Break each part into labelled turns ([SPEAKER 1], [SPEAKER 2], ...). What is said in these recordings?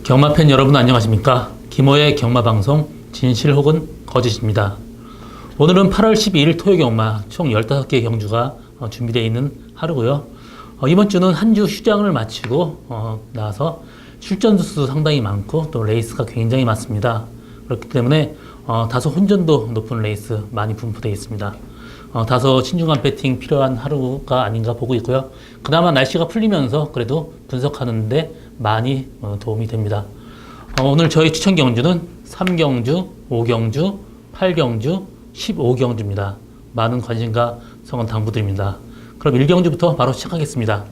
[SPEAKER 1] 경마팬 여러분 안녕하십니까? 김호의 경마방송 진실 혹은 거짓입니다. 오늘은 8월 12일 토요경마 총 15개 경주가 준비되어 있는 하루고요. 이번 주는 한 주 휴장을 마치고 나서 출전 수도 상당히 많고 또 레이스가 굉장히 많습니다. 그렇기 때문에 다소 혼전도 높은 레이스 많이 분포되어 있습니다. 다소 신중한 배팅 필요한 하루가 아닌가 보고 있고요. 그나마 날씨가 풀리면서 그래도 분석하는데 많이 도움이 됩니다. 오늘 저희 추천 경주는 3경주, 5경주, 8경주, 15경주입니다. 많은 관심과 성원 당부드립니다. 그럼 1경주부터 바로 시작하겠습니다.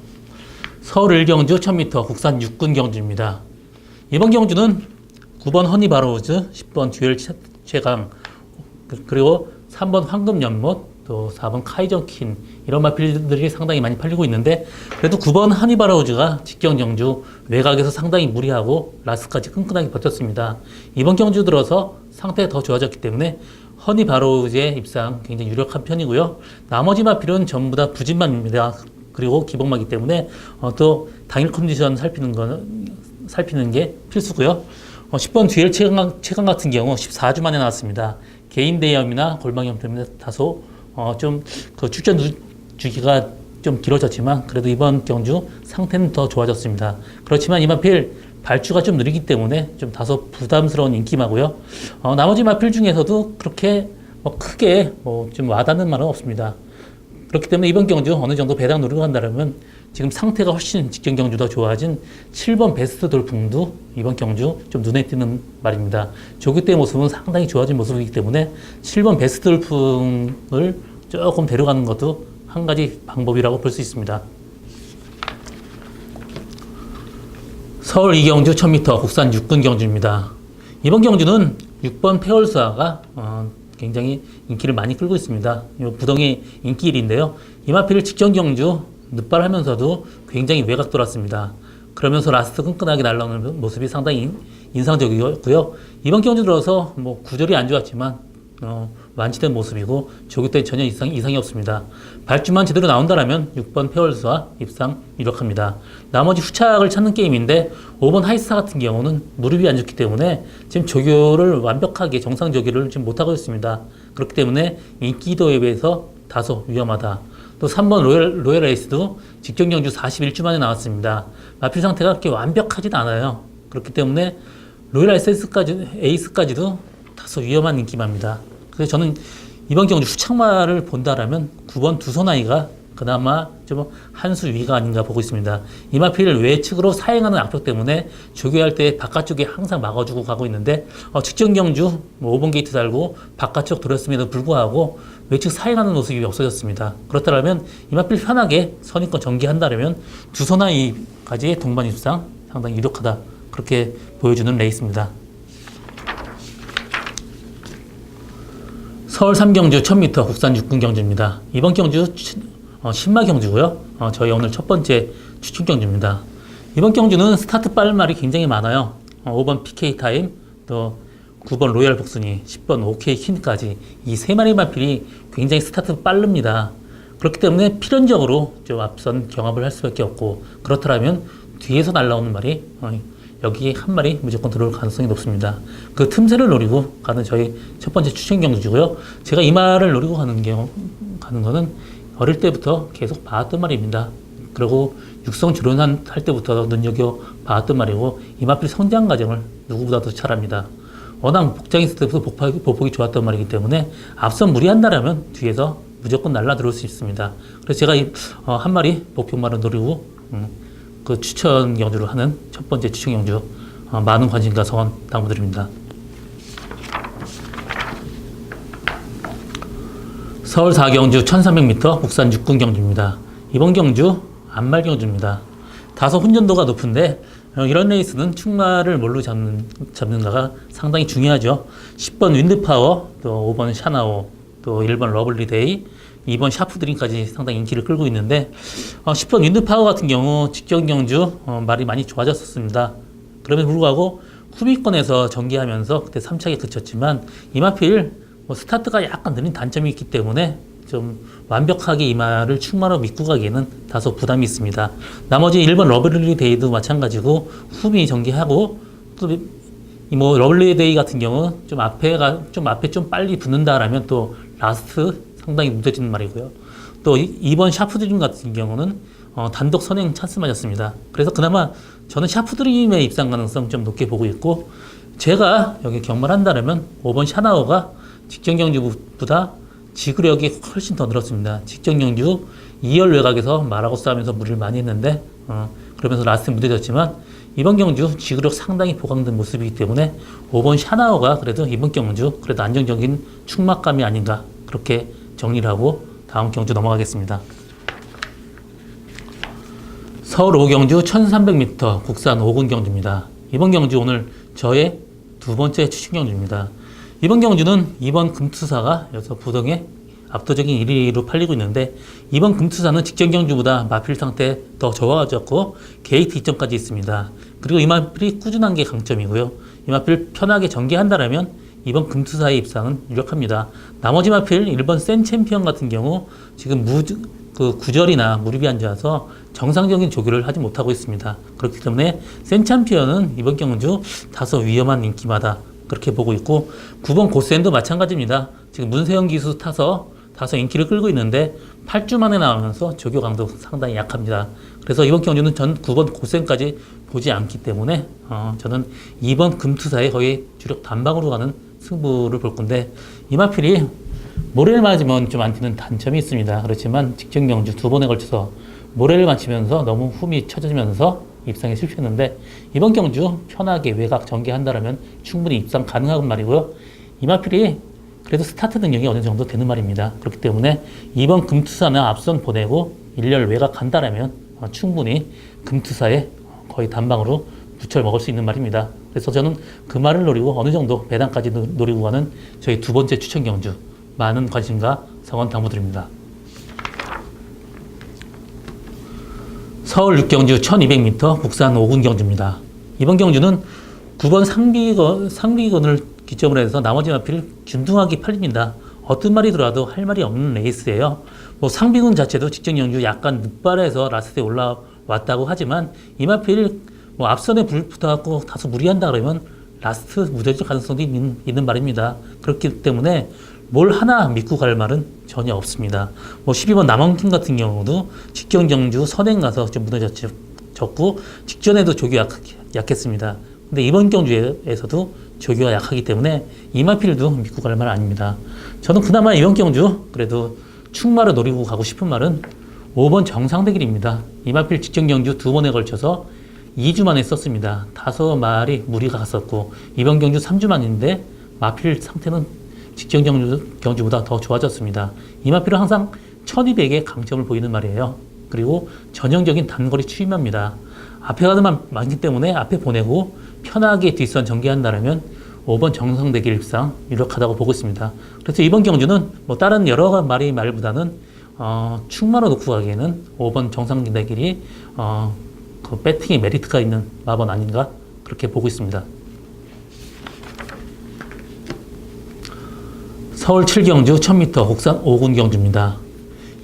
[SPEAKER 1] 서울 1경주 1000m 국산 육군 경주입니다. 이번 경주는 9번 허니바로우즈, 10번 듀얼 최강, 그리고 3번 황금연못, 또 4번 카이저킨 이런 마필들이 상당히 많이 팔리고 있는데 그래도 9번 허니바로우즈가 직경 경주 외곽에서 상당히 무리하고 라스까지 끈끈하게 버텼습니다. 이번 경주 들어서 상태가 더 좋아졌기 때문에 허니바로우즈의 입상 굉장히 유력한 편이고요. 나머지 마필은 전부 다 부진마입니다. 그리고 기복마기 때문에 또 당일 컨디션 살피는 게 필수고요. 10번 듀얼 최강 같은 경우 14주 만에 나왔습니다. 개인 대염이나 골방염 때문에 다소 좀 그 출전 주기가 좀 길어졌지만 그래도 이번 경주 상태는 더 좋아졌습니다. 그렇지만 이 마필 발주가 좀 느리기 때문에 좀 다소 부담스러운 인기마고요. 나머지 마필 중에서도 그렇게 크게 좀 와닿는 말은 없습니다. 그렇기 때문에 이번 경주 어느 정도 배당 노리고 간다면 지금 상태가 훨씬 직전 경주 더 좋아진 7번 베스트 돌풍도 이번 경주 좀 눈에 띄는 말입니다. 조교 때 모습은 상당히 좋아진 모습이기 때문에 7번 베스트 돌풍을 조금 데려가는 것도 한 가지 방법이라고 볼 수 있습니다. 서울 2경주 1000m 국산 육군 경주입니다. 이번 경주는 6번 페얼수아가 굉장히 인기를 많이 끌고 있습니다. 부동의 인기 1위인데요. 이마필 직전 경주 늦발하면서도 굉장히 외곽 돌았습니다. 그러면서 라스트 끈끈하게 날아오는 모습이 상당히 인상적이었고요. 이번 경주 들어서 구절이 안 좋았지만 완치된 모습이고 조교 때 전혀 이상이 없습니다. 발주만 제대로 나온다면 6번 페얼스와 입상 유력합니다. 나머지 후착을 찾는 게임인데 5번 하이스타 같은 경우는 무릎이 안 좋기 때문에 지금 조교를 완벽하게 정상 조교를 지금 못하고 있습니다. 그렇기 때문에 인기도에 비해서 다소 위험하다. 또 3번 로열 에이스도 직전 경주 41주 만에 나왔습니다. 마필 상태가 그렇게 완벽하진 않아요. 그렇기 때문에 로열 에이스까지도 다소 위험한 인기마입니다. 그래서 저는 이번 경주 후착마를 본다라면 9번 두소나이가 그나마 좀 한 수 위가 아닌가 보고 있습니다. 이 마필을 외측으로 사행하는 악벽 때문에 조교할 때 바깥쪽에 항상 막아주고 가고 있는데 직전 경주 5번 게이트 달고 바깥쪽 돌았음에도 불구하고 외측 사행하는 모습이 없어졌습니다. 그렇다면 이 마필 편하게 선입권 전개한다면 두소나이까지의 동반 입상 상당히 유력하다. 그렇게 보여주는 레이스입니다. 서울 3경주 1000m 국산 육군 경주입니다. 이번 경주 신마 경주고요. 저희 오늘 첫 번째 추천 경주입니다. 이번 경주는 스타트 빠른 말이 굉장히 많아요. 5번 PK 타임, 또 9번 로얄 복순이, 10번 OK 퀸까지 이 세 마리 마필이 굉장히 스타트 빠릅니다. 그렇기 때문에 필연적으로 좀 앞선 경합을 할 수밖에 없고 그렇다면 뒤에서 날라오는 말이 여기에 한 마리 무조건 들어올 가능성이 높습니다. 그 틈새를 노리고 가는 저희 첫 번째 추천 경주고요. 제가 이 말을 노리고 가는 거는 어릴 때부터 계속 봐왔던 말입니다. 그리고 육성 주론할 때부터 눈여겨 봐왔던 말이고 이 마필 성장 과정을 누구보다도 잘 압니다. 워낙 복장 있을 때부터 보폭이 좋았던 말이기 때문에 앞선 무리한다라면 뒤에서 무조건 날라 들어올 수 있습니다. 그래서 제가 한 마리 목표말을 노리고 그 추천 경주를 하는 첫 번째 추천 경주 많은 관심과 성원 당부드립니다. 서울 4경주 1300m 국산 육군 경주입니다. 이번 경주 안말 경주입니다. 다소 혼전도가 높은데 이런 레이스는 축마를 뭘로 잡는가가 상당히 중요하죠. 10번 윈드파워, 또 5번 샤나오, 또 1번 러블리데이, 2번 샤프드림까지 상당히 인기를 끌고 있는데 10번 윈드파워 같은 경우 직전 경주 말이 많이 좋아졌었습니다. 그럼에도 불구하고 후미권에서 전개하면서 그때 3착에 그쳤지만 이마필 스타트가 약간 느린 단점이 있기 때문에 좀 완벽하게 이 말을 충마로 믿고 가기에는 다소 부담이 있습니다. 나머지 1번 러블리 데이도 마찬가지고 후미 전개하고 또뭐 러블리데이 같은 경우 좀 앞에 좀 빨리 붙는다라면 또 라스트 상당히 무뎌지는 말이고요. 또 2번 샤프드림 같은 경우는 단독 선행 찬스 맞았습니다. 그래서 그나마 저는 샤프드림의 입상 가능성 좀 높게 보고 있고, 제가 여기 경마를 한다면 5번 샤나우가 직전 경주보다 지구력이 훨씬 더 늘었습니다. 직전 경주 2열 외곽에서 말하고 싸우면서 무리를 많이 했는데 그러면서 라스트 무뎌졌지만, 이번 경주 지구력 상당히 보강된 모습이기 때문에 5번 샤나우가 그래도 이번 경주 그래도 안정적인 충막감이 아닌가, 그렇게 정리를 하고 다음 경주 넘어가겠습니다. 서울 5경주 1300m 국산 5군 경주입니다. 이번 경주 오늘 저의 두 번째 추천 경주입니다. 이번 경주는 이번 금투사가 여기서 부동의 압도적인 1위로 팔리고 있는데, 이번 금투사는 직전 경주보다 마필 상태 더 좋아졌고 게이트 이점까지 있습니다. 그리고 이 마필이 꾸준한 게 강점이고요. 이 마필 편하게 전개한다라면 이번 금투사의 입상은 유력합니다. 나머지 마필 1번 센 챔피언 같은 경우 지금 구절이나 무릎이 앉아서 정상적인 조교를 하지 못하고 있습니다. 그렇기 때문에 센 챔피언은 이번 경주 다소 위험한 인기마다, 그렇게 보고 있고, 9번 고센도 마찬가지입니다. 지금 문세영 기수 타서 다소 인기를 끌고 있는데 8주 만에 나오면서 조교 강도 상당히 약합니다. 그래서 이번 경주는 전 9번 고센까지 보지 않기 때문에 저는 2번 금투사에 거의 주력 단방으로 가는 승부를 볼 건데, 이 마필이 모래를 맞으면 좀 안 튀는 단점이 있습니다. 그렇지만 직전 경주 두 번에 걸쳐서 모래를 맞히면서 너무 흠이 쳐지면서 입상에 실패했는데, 이번 경주 편하게 외곽 전개한다라면 충분히 입상 가능한 말이고요. 이 마필이 그래도 스타트 능력이 어느 정도 되는 말입니다. 그렇기 때문에 이번 금투사는 앞선 보내고 1열 외곽 간다라면 충분히 금투사에 거의 단방으로 부철 먹을 수 있는 말입니다. 그래서 저는 그 말을 노리고 어느 정도 배당까지 노리고 가는 저희 두 번째 추천 경주, 많은 관심과 성원 당부드립니다. 서울 6경주 1200m 국산 5군 경주입니다. 이번 경주는 9번 상비건을 기점으로 해서 나머지 마필 균등하게 팔립니다. 어떤 말이 들어와도 할 말이 없는 레이스예요. 상비군 자체도 직전 경주 약간 늦발해서 라스트에 올라왔다고 하지만, 이 마필 앞선에 불 붙어갖고 다소 무리한다 그러면 라스트 무뎌질 가능성도 있는 말입니다. 그렇기 때문에 뭘 하나 믿고 갈 말은 전혀 없습니다. 12번 남원킴 같은 경우도 직전 경주 선행 가서 좀 무너졌고 직전에도 조교 약했습니다. 근데 이번 경주에서도 조교가 약하기 때문에 이 마필도 믿고 갈 말 아닙니다. 저는 그나마 이번 경주 그래도 충마를 노리고 가고 싶은 말은 5번 정상대길입니다. 이 마필 직전 경주 두 번에 걸쳐서 2주 만에 썼습니다. 다소 말이 무리가 갔었고, 이번 경주 3주 만인데 마필 상태는 직전 경주보다 더 좋아졌습니다. 이 마필은 항상 1200의 강점을 보이는 말이에요. 그리고 전형적인 단거리 추임합니다. 앞에 가는 말 많기 때문에 앞에 보내고 편하게 뒷선 전개한다면 5번 정상대길 입상 유력하다고 보고 있습니다. 그래서 이번 경주는 다른 여러 말보다는 충마로 놓고 가기에는 5번 정상대길이 그 배팅에 메리트가 있는 마번 아닌가, 그렇게 보고 있습니다. 서울 7경주 1000m 국산 5군 경주입니다.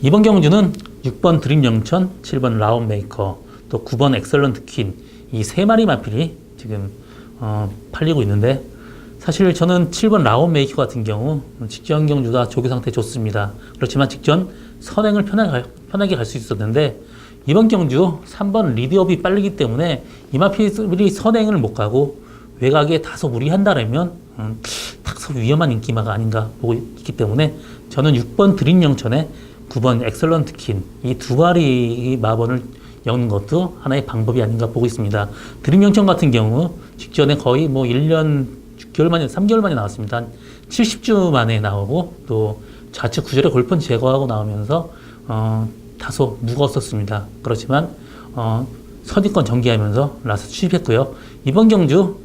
[SPEAKER 1] 이번 경주는 6번 드림 영천, 7번 라운메이커, 또 9번 엑설런트 퀸, 이 세 마리 마필이 지금 팔리고 있는데, 사실 저는 7번 라운메이커 같은 경우 직전 경주가 조교 상태 좋습니다. 그렇지만 직전 선행을 편하게 갈 수 있었는데, 이번 경주 3번 리드업이 빠르기 때문에 이 마필이 선행을 못 가고 외곽에 다소 무리한다면 다소 위험한 인기마가 아닌가 보고 있기 때문에, 저는 6번 드림 영천에 9번 엑설런트 퀸, 이 두 마리 마번을 엮는 것도 하나의 방법이 아닌가 보고 있습니다. 드림 영천 같은 경우 직전에 거의 1년 6개월 만에 3개월 만에 나왔습니다. 한 70주 만에 나오고, 또 좌측 구절에 골픈 제거하고 나오면서 다소 무거웠었습니다. 그렇지만 선입권 전개하면서 라스트 취입했고요. 이번 경주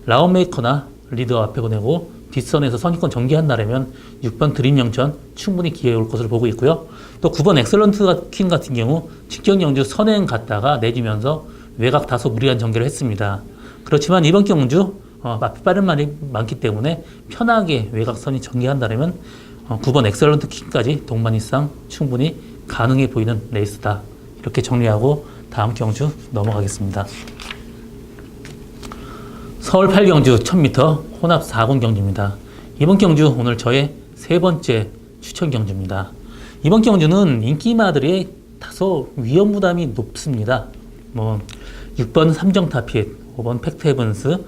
[SPEAKER 1] 라운메이커나 리더 앞에 보내고 뒷선에서 선입권 전개한다면 6번 드림 영천 충분히 기회 올 것으로 보고 있고요. 또 9번 엑설런트 퀸 같은 경우 직전 경주 선행 갔다가 내주면서 외곽 다소 무리한 전개를 했습니다. 그렇지만 이번 경주 앞에 빠른 말이 많기 때문에 편하게 외곽선이 전개한다면 9번 엑설런트 퀸까지 동반 이상 충분히 가능해 보이는 레이스다, 이렇게 정리하고 다음 경주 넘어가겠습니다. 서울 8경주 1000m 혼합 4군 경주입니다. 이번 경주 오늘 저의 세 번째 추천 경주입니다. 이번 경주는 인기마들이 다소 위험 부담이 높습니다. 6번 삼정 타핏, 5번 팩트 헤븐스,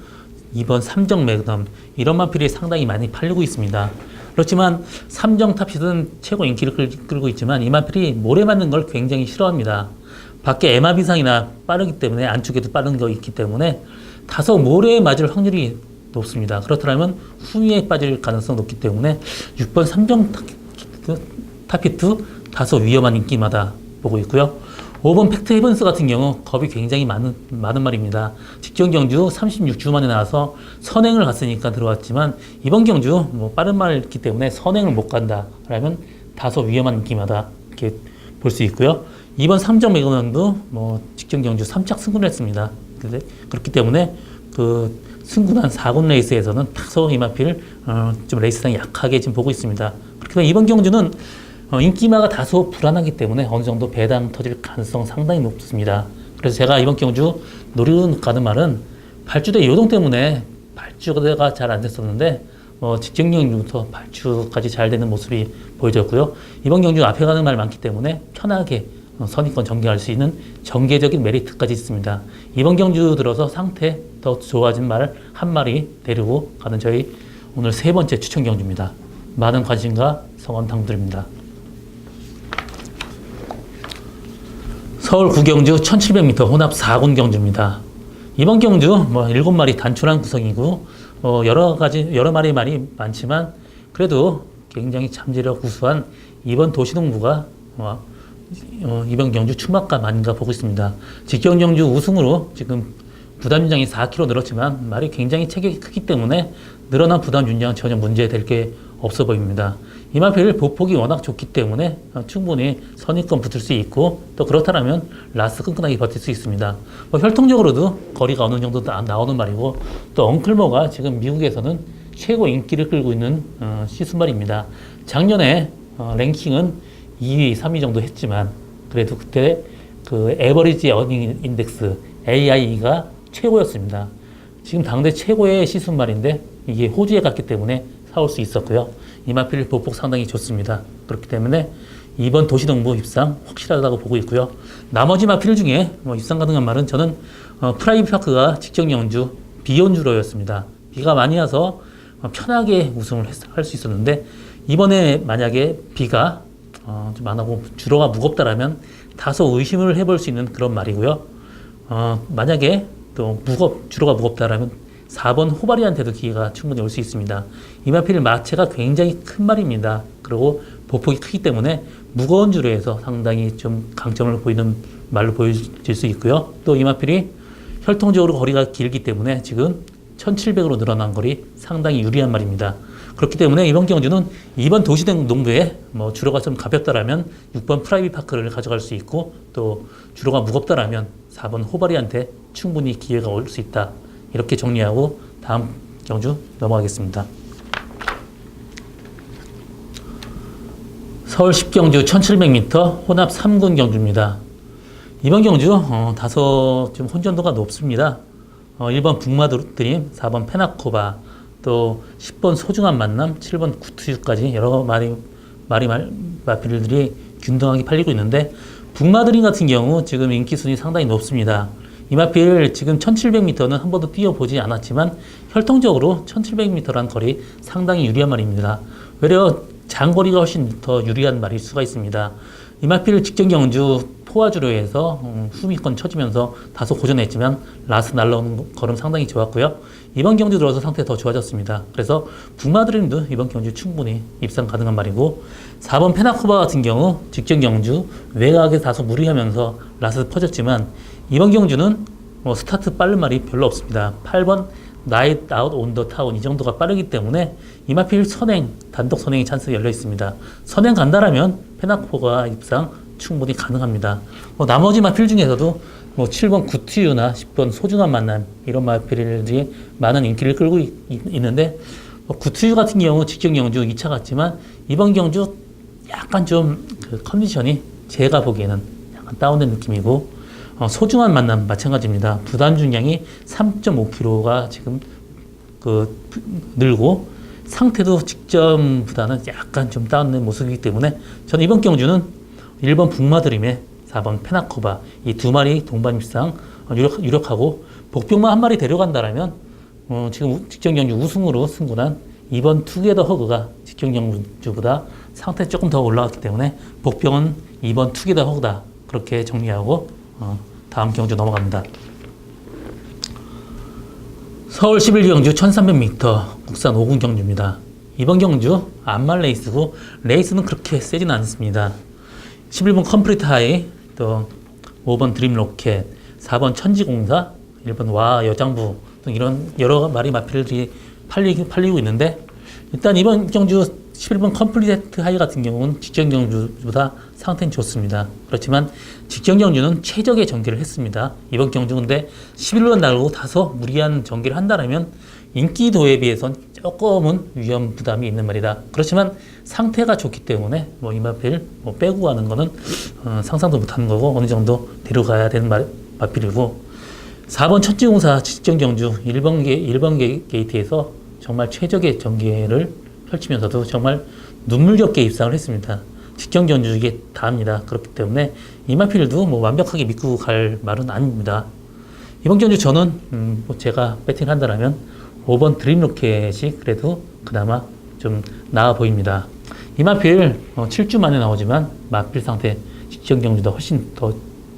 [SPEAKER 1] 2번 삼정 매그넘 이런 마필이 상당히 많이 팔리고 있습니다. 그렇지만 삼정 타핏은 최고 인기를 끌고 있지만 이 마필이 모래 맞는 걸 굉장히 싫어합니다. 밖에 MR 이상이나 빠르기 때문에 안쪽에도 빠른 거 있기 때문에 다소 모래에 맞을 확률이 높습니다. 그렇다면 후미에 빠질 가능성이 높기 때문에 6번 삼정 타피트 다소 위험한 인기마다 보고 있고요. 5번 팩트 헤븐스 같은 경우 겁이 굉장히 많은 말입니다. 직전 경주 36주 만에 나와서 선행을 갔으니까 들어왔지만 이번 경주 빠른 말이기 때문에 선행을 못 간다 라면 다소 위험한 인기마다 이렇게 볼 수 있고요. 2번 삼정 매그넘도 직전 경주 3착 승군을 했습니다. 그렇기 때문에 그 승군한 4군 레이스에서는 다소 이마필 좀 레이스상 약하게 지금 보고 있습니다. 그렇기 때문에 이번 경주는 인기마가 다소 불안하기 때문에 어느 정도 배당 터질 가능성 상당히 높습니다. 그래서 제가 이번 경주 노리고 가는 말은 발주대 요동 때문에 발주가 잘 안 됐었는데 직전 경주부터 발주까지 잘 되는 모습이 보여졌고요. 이번 경주 앞에 가는 말 많기 때문에 편하게 선입권 전개할 수 있는 전개적인 메리트까지 있습니다. 이번 경주 들어서 상태 더 좋아진 말 한 마리 데리고 가는 저희 오늘 세 번째 추천 경주입니다. 많은 관심과 성원 당부드립니다. 서울 구경주 1700m 혼합 4군 경주입니다. 이번 경주 7마리 단촐한 구성이고 여러 마리 말이 많지만 그래도 굉장히 잠재력 우수한 이번 도시농부가 이번 경주 추막감 아닌가 보고 있습니다. 직전 경주 우승으로 지금 부담 윤량이 4kg 늘었지만 말이 굉장히 체격이 크기 때문에 늘어난 부담 윤량은 전혀 문제될 게 없어 보입니다. 이마필 보폭이 워낙 좋기 때문에 충분히 선입권 붙을 수 있고 또 그렇다면 라스 끈끈하게 버틸 수 있습니다. 혈통적으로도 거리가 어느 정도 나오는 말이고 또 엉클모가 지금 미국에서는 최고 인기를 끌고 있는 시순말입니다. 작년에 랭킹은 2위, 3위 정도 했지만 그래도 그때 그 에버리지 어닝 인덱스 AI가 최고였습니다. 지금 당대 최고의 시순말인데 이게 호주에 갔기 때문에 사올 수 있었고요. 이마필 보폭 상당히 좋습니다. 그렇기 때문에 이번 도시농부 입상 확실하다고 보고 있고요. 나머지 마필 중에 입상 가능한 말은 저는 프라이빗 파크가 직전 경주 비온주로였습니다. 비가 많이 와서 편하게 우승을 할 수 있었는데 이번에 만약에 비가 좀 안 하고 주로가 무겁다라면 다소 의심을 해볼 수 있는 그런 말이고요. 만약에 또 주로가 무겁다라면 4번 호바리한테도 기회가 충분히 올 수 있습니다. 이마필 마체가 굉장히 큰 말입니다. 그리고 보폭이 크기 때문에 무거운 주로에서 상당히 좀 강점을 보이는 말로 보여질 수 있고요. 또 이마필이 혈통적으로 거리가 길기 때문에 지금 1700으로 늘어난 거리 상당히 유리한 말입니다. 그렇기 때문에 이번 경주는 2번 도시농부에 주로가 좀 가볍다라면 6번 프라이빗 파크를 가져갈 수 있고 또 주로가 무겁다라면 4번 호바리한테 충분히 기회가 올 수 있다. 이렇게 정리하고 다음 경주 넘어가겠습니다. 서울 10경주 1700m 혼합 3군 경주입니다. 이번 경주 다소 좀 혼전도가 높습니다. 1번 북마드림, 4번 페나코바, 또 10번 소중한 만남, 7번 구투유까지 여러 마필들이 균등하게 팔리고 있는데 북마드림 같은 경우 지금 인기 순위 상당히 높습니다. 이 마필 지금 1700m는 한 번도 뛰어보지 않았지만 혈통적으로 1700m라는 거리 상당히 유리한 말입니다. 외려 장거리가 훨씬 더 유리한 말일 수가 있습니다. 이 마필 직전 경주 포화주로에서 후미권 쳐지면서 다소 고전했지만 라스 날라오는 걸음 상당히 좋았고요. 이번 경주 들어서 상태 더 좋아졌습니다. 그래서 북마드림도 이번 경주 충분히 입상 가능한 말이고 4번 페나코바 같은 경우 직전 경주 외곽에 다소 무리하면서 라스 퍼졌지만 이번 경주는 스타트 빠른 말이 별로 없습니다. 8번 나잇 아웃 온 더 타운 이 정도가 빠르기 때문에 이마필 선행, 단독 선행의 찬스가 열려 있습니다. 선행 간다라면 페나코가 입상 충분히 가능합니다. 나머지 마필 중에서도 7번 구티유나 10번 소중한 만남 이런 마필들이 많은 인기를 끌고 있는데 구티유 같은 경우 직전 경주 2차 같지만 이번 경주 약간 좀 그 컨디션이 제가 보기에는 약간 다운된 느낌이고 소중한 만남 마찬가지입니다. 부담 중량이 3.5kg가 지금 늘고 상태도 직전보다는 약간 좀 다운된 모습이기 때문에 저는 이번 경주는 1번 북마드림에 4번 페나코바 이 두 마리 동반 입상 유력하고 복병만 한 마리 데려간다라면 지금 직전 경주 우승으로 승분한 2번 투게더 허그가 직전 경주보다 상태 조금 더 올라갔기 때문에 복병은 2번 투게더 허그다 그렇게 정리하고 다음 경주 넘어갑니다. 서울 11기 경주 1300m 국산 5군 경주입니다. 이번 경주 안말 레이스고 레이스는 그렇게 세지는 않습니다. 11번 컴플리트 하이, 또 5번 드림 로켓, 4번 천지공사, 1번 와 여장부 등 이런 여러 마리 마필들이 팔리고 있는데 일단 이번 경주 11번 컴플리트 하이 같은 경우는 직전 경주보다 상태는 좋습니다. 그렇지만 직전 경주는 최적의 전개를 했습니다. 이번 경주 근데 11번 날고 다소 무리한 전개를 한다면 인기도에 비해선 조금은 위험 부담이 있는 말이다. 그렇지만 상태가 좋기 때문에 이 마필 빼고 가는 거는 상상도 못하는 거고 어느 정도 데려가야 되는 마필이고 4번 천지공사 직전 경주 1번 게이트에서 정말 최적의 전개를 펼치면서도 정말 눈물겹게 입상을 했습니다. 직전 경주 이게 다입니다. 그렇기 때문에 이마필도 완벽하게 믿고 갈 말은 아닙니다. 이번 경주 저는 제가 배팅을 한다면 5번 드림로켓이 그래도 그나마 좀 나아 보입니다. 이마필 7주 만에 나오지만 마필 상태 직전 경주도 훨씬 더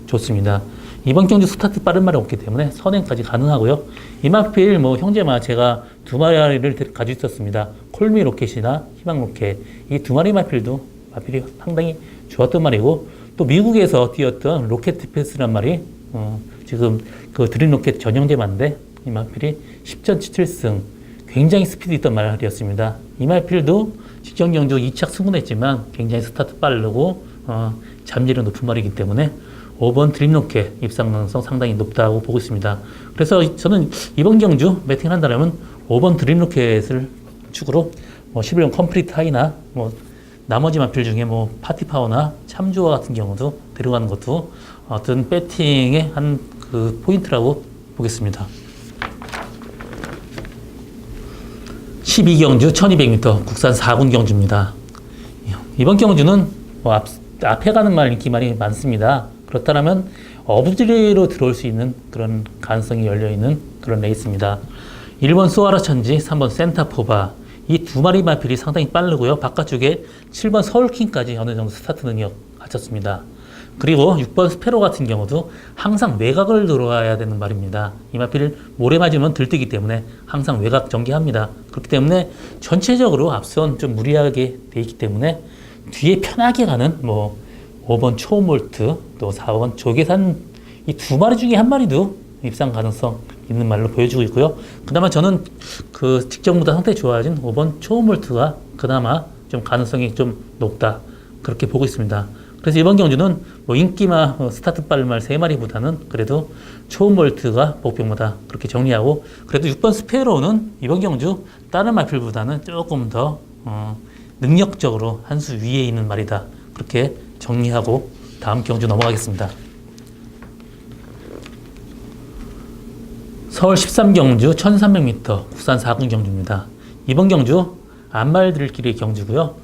[SPEAKER 1] 좋습니다. 이번 경주 스타트 빠른 말이 없기 때문에 선행까지 가능하고요. 이마필 형제마 제가 두 마리를 가지고 있었습니다. 콜미 로켓이나 희망 로켓 이 두 마리 마필도 마필이 상당히 좋았던 말이고 또 미국에서 뛰었던 로켓 디펜스란 말이 지금 그 드림 로켓 전형제만인데 이 마필이 10전 7승 굉장히 스피드 있던 말이었습니다. 이 마필도 직전 경주 2착 승분했지만 굉장히 스타트 빠르고 잠재력 높은 말이기 때문에 5번 드림로켓 입상 가능성 상당히 높다고 보고 있습니다. 그래서 저는 이번 경주 배팅을 한다면 5번 드림로켓을 축으로 11번 컴플리트 하이나 나머지 마필 중에 파티파워나 참조와 같은 경우도 데려가는 것도 어떤 배팅의 한 그 포인트라고 보겠습니다. 12경주 1200m 국산 4군 경주입니다. 이번 경주는 앞에 가는 말 인기 말이 많습니다. 그렇다면 어부지리로 들어올 수 있는 그런 가능성이 열려있는 그런 레이스입니다. 1번 소아라 천지, 3번 센타포바 이 두 마리 마필이 상당히 빠르고요. 바깥쪽에 7번 서울킹까지 어느 정도 스타트 능력 갖췄습니다. 그리고 6번 스페로 같은 경우도 항상 외곽을 들어와야 되는 말입니다. 이 마필을 모래 맞으면 들뜨기 때문에 항상 외곽 전개합니다. 그렇기 때문에 전체적으로 앞선 좀 무리하게 돼 있기 때문에 뒤에 편하게 가는 5번 초몰트 또 4번 조계산 이 두 마리 중에 한 마리도 입상 가능성 있는 말로 보여주고 있고요. 그나마 저는 그 직전보다 상태 좋아진 5번 초몰트가 그나마 좀 가능성이 좀 높다 그렇게 보고 있습니다. 그래서 이번 경주는 인기마 스타트 빠른 말 3마리보다는 그래도 초몰트가 복병보다 그렇게 정리하고 그래도 6번 스페로는 이번 경주 다른 마필보다는 조금 더 능력적으로 한 수 위에 있는 말이다 그렇게 정리하고 다음 경주 넘어가겠습니다. 서울 13경주 1300m 국산 4군 경주입니다. 이번 경주 안말들끼리 경주고요.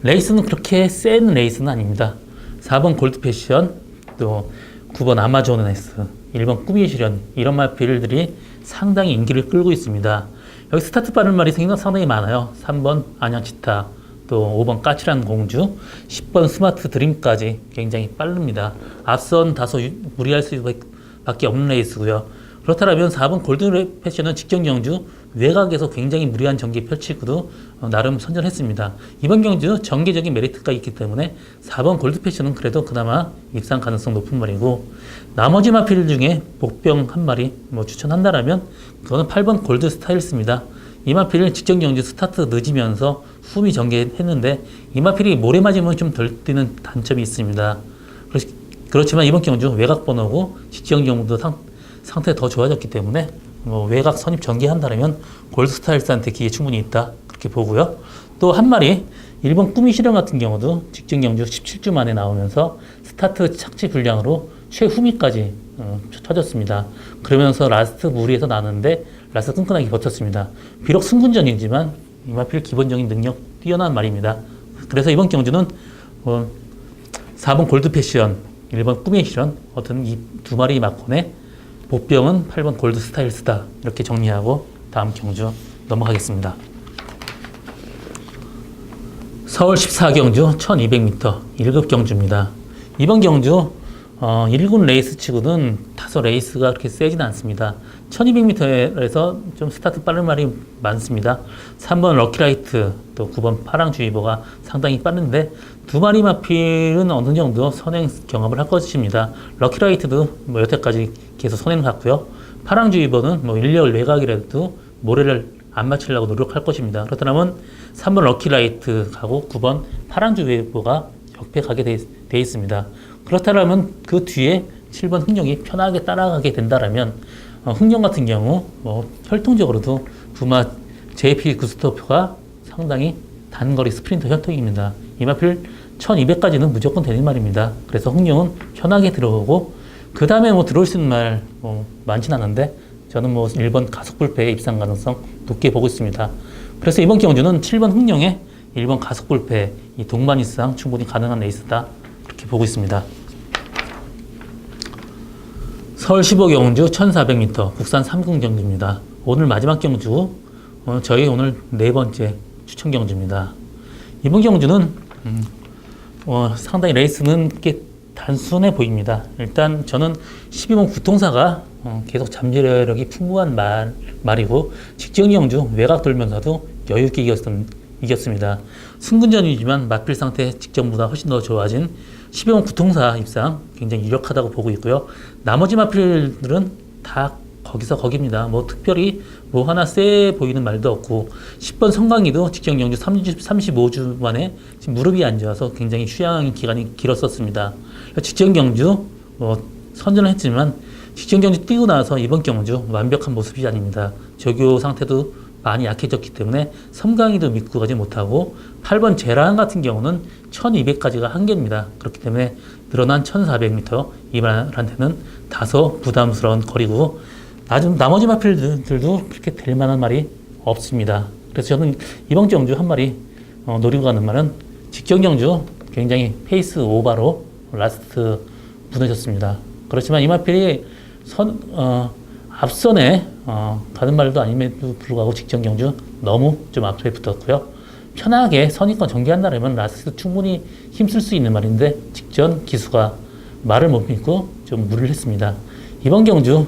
[SPEAKER 1] 레이스는 그렇게 센 레이스는 아닙니다. 4번 골드패션, 또 9번 아마존에스, 1번 꿈의 실현 이런 마필들이 상당히 인기를 끌고 있습니다. 여기 스타트 빠른 말이 상당히 많아요. 3번 안양치타, 또 5번 까칠한 공주, 10번 스마트 드림까지 굉장히 빠릅니다. 앞선 다소 무리할 수밖에 없는 레이스고요. 그렇다면 4번 골든 패션은 직전 경주 외곽에서 굉장히 무리한 전개 펼치고도 나름 선전했습니다. 이번 경주 전개적인 메리트가 있기 때문에 4번 골드 패션은 그래도 그나마 입상 가능성 높은 말이고 나머지 마필 중에 복병 한 마리 추천한다라면 그거는 8번 골드 스타일스입니다. 이 마필은 직전 경주 스타트 늦으면서 후미 전개했는데 이 마필이 모래 맞으면 좀 덜 뛰는 단점이 있습니다. 그렇지만 이번 경주 외곽 번호고 직전 경주도 상태가 더 좋아졌기 때문에 외곽 선입 전개한다면 골드스타일스한테 기회 충분히 있다 그렇게 보고요. 또 한 마리 1번 꿈이 실현 같은 경우도 직전 경주 17주 만에 나오면서 스타트 착지 불량으로 최후미까지 쳐졌습니다. 그러면서 라스트 무리에서 나는데 라스트 끈끈하게 버텼습니다. 비록 승군전이지만 이마필 기본적인 능력 뛰어난 말입니다. 그래서 이번 경주는 4번 골드 패션, 1번 꿈의 실현, 어떤 이 두 마리 막혼에 보병은 8번 골드 스타일스다. 이렇게 정리하고 다음 경주 넘어가겠습니다. 서울 14경주 1200m 1급 경주입니다. 이번 경주 1군 레이스 치고는 다소 레이스가 그렇게 세진 않습니다. 1200m에서 좀 스타트 빠른 말이 많습니다. 3번 럭키라이트, 또 9번 파랑주의보가 상당히 빠른데 두 마리 마필은 어느 정도 선행 경험을 할 것입니다. 럭키라이트도 뭐 여태까지 계속 선행을 갔고요. 파랑주의보는 뭐 인력을 외곽이라도 모래를 안 맞추려고 노력할 것입니다. 그렇다면 3번 럭키라이트 가고 9번 파랑주의보가 역배 가게 돼 있습니다. 그렇다면 그 뒤에 7번 흥룡이 편하게 따라가게 된다라면 흥룡 같은 경우 뭐 혈통적으로도 부마 JP 구스토프가 상당히 단거리 스프린터 혈통입니다. 이마필 1200까지는 무조건 되는 말입니다. 그래서 흥룡은 편하게 들어오고 그 다음에 뭐 들어올 수 있는 말 많진 않은데 저는 뭐 1번 가속불패의 입상 가능성 높게 보고 있습니다. 그래서 이번 경주는 7번 흥룡에 1번 가속불패 이 동반 이상 충분히 가능한 레이스다 그렇게 보고 있습니다. 서울 15경주 1400m 국산 3군 경주입니다. 오늘 마지막 경주 저희 오늘 네 번째 추천 경주입니다. 이번 경주는 상당히 레이스는 꽤 단순해 보입니다. 일단 저는 12번 구통사가 계속 잠재력이 풍부한 말이고 직전 경주 외곽 돌면서도 여유 있게 이겼습니다. 승군전이지만 마필 상태 직전보다 훨씬 더 좋아진 12번 구통사 입상 굉장히 유력하다고 보고 있고요. 나머지 마필들은 다 거기서 거기입니다. 뭐 특별히 뭐 하나 세 보이는 말도 없고 10번 성광이도 직전 경주 35주 만에 지금 무릎이 안 좋아서 굉장히 휴양 기간이 길었었습니다. 직전 경주 선전을 했지만 직전 경주 뛰고 나서 이번 경주 완벽한 모습이 아닙니다. 조교 상태도 많이 약해졌기 때문에 섬광이도 믿고 가지 못하고 8번 제라한 같은 경우는 1200까지가 한계입니다. 그렇기 때문에 늘어난 1400m 이 말한테는 다소 부담스러운 거리고 나머지 마필들도 그렇게 될 만한 말이 없습니다. 그래서 저는 이번 경주 한 마리 노리고 가는 말은 직전 경주 굉장히 페이스 오버로 라스트 무너졌습니다. 그렇지만 이 마필이 앞선에 가는 말도 아님에도 불구하고 직전 경주 너무 좀 앞에 붙었고요. 편하게 선입권 전개한다면 라스트 충분히 힘쓸 수 있는 말인데 직전 기수가 말을 못 믿고 좀 무리를 했습니다. 이번 경주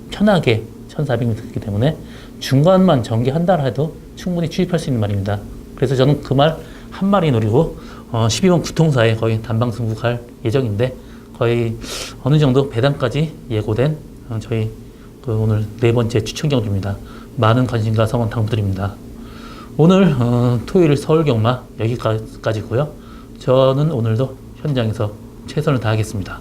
[SPEAKER 1] 편하게 1400m이기 때문에 중간만 전개한다 해도 충분히 추입할 수 있는 말입니다. 그래서 저는 그 말 한 마리 노리고 12번 구통사에 거의 단방승부 갈 예정인데 거의 어느 정도 배당까지 예고된 저희 오늘 네 번째 추천 경주입니다. 많은 관심과 성원 당부드립니다. 오늘 토요일 서울 경마 여기까지고요. 저는 오늘도 현장에서 최선을 다하겠습니다.